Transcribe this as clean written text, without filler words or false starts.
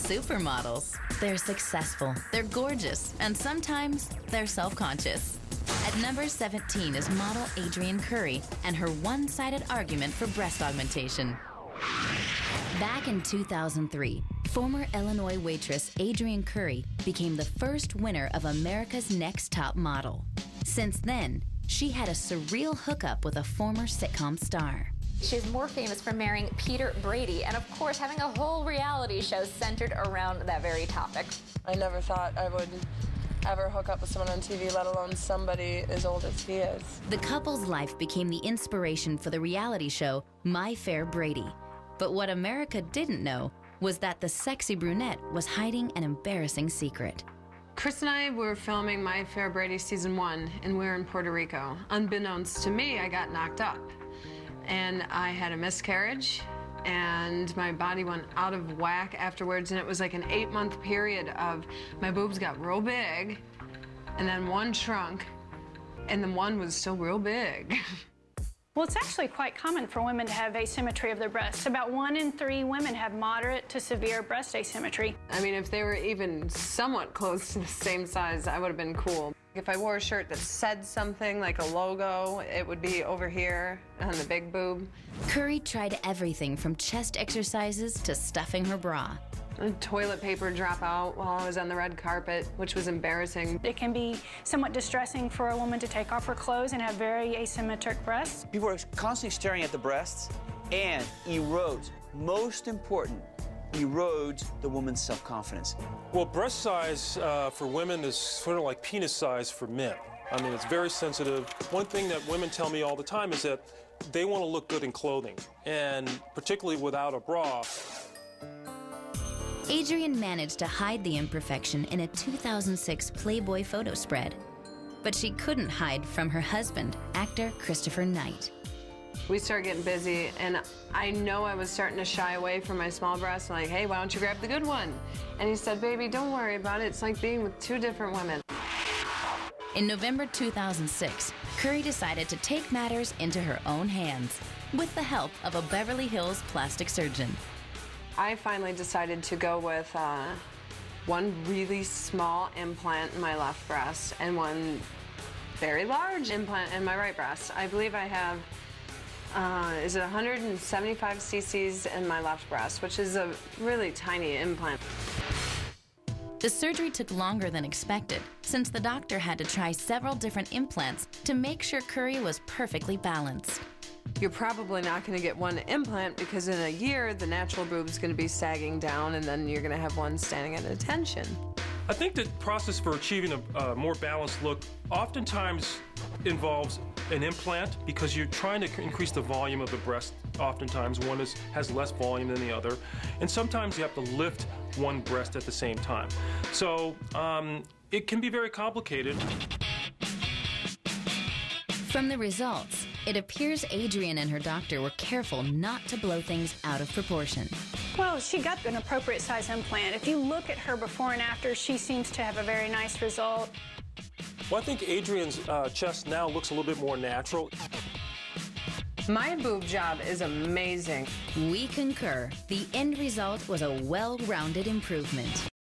Supermodels. They're successful, they're gorgeous, and sometimes they're self-conscious. At number 17 is model Adrienne Curry and her one-sided argument for breast augmentation. Back in 2003, former Illinois waitress Adrienne Curry became the first winner of America's Next Top Model. Since then, she had a surreal hookup with a former sitcom star. She's more famous for marrying Peter Brady and, of course, having a whole reality show centered around that very topic. I never thought I would ever hook up with someone on TV, let alone somebody as old as he is. The couple's life became the inspiration for the reality show My Fair Brady. But what America didn't know was that the sexy brunette was hiding an embarrassing secret. Chris and I were filming My Fair Brady Season 1, and we were in Puerto Rico. Unbeknownst to me, I got knocked up. And I had a miscarriage, and my body went out of whack afterwards, and it was like an 8-month period of my boobs got real big, and then one shrunk, and then one was still real big. Well, it's actually quite common for women to have asymmetry of their breasts. About 1 in 3 women have moderate to severe breast asymmetry. I mean, if they were even somewhat close to the same size, I would have been cool. If I wore a shirt that said something like a logo, it would be over here on the big boob. Curry tried everything from chest exercises to stuffing her bra. Toilet paper drop out while I was on the red carpet, which was embarrassing. It can be somewhat distressing for a woman to take off her clothes and have very asymmetric breasts. People are constantly staring at the breasts and erodes. Most important, erodes the woman's self-confidence. Well, breast size for women is sort of like penis size for men. I mean, it's very sensitive. One thing that women tell me all the time is that they want to look good in clothing, and particularly without a bra. Adrienne managed to hide the imperfection in a 2006 Playboy photo spread. But she couldn't hide from her husband, actor Christopher Knight. We started getting busy, and I know I was starting to shy away from my small breasts. I'm like, hey, why don't you grab the good one? And he said, baby, don't worry about it. It's like being with 2 different women. In November 2006, Curry decided to take matters into her own hands with the help of a Beverly Hills plastic surgeon. I finally decided to go with one really small implant in my left breast and one very large implant in my right breast. I believe I have, is it 175 cc's in my left breast, which is a really tiny implant. The surgery took longer than expected, since the doctor had to try several different implants to make sure Curry was perfectly balanced. You're probably not going to get one implant because in a year, the natural boob's going to be sagging down, and then you're going to have one standing at attention. I think the process for achieving a more balanced look oftentimes involves an implant because you're trying to increase the volume of the breast. Oftentimes one has less volume than the other, and sometimes you have to lift one breast at the same time. So it can be very complicated. From the results, it appears Adrienne and her doctor were careful not to blow things out of proportion. Well, she got an appropriate size implant. If you look at her before and after, she seems to have a very nice result. Well, I think Adrienne's chest now looks a little bit more natural. My boob job is amazing. We concur. The end result was a well-rounded improvement.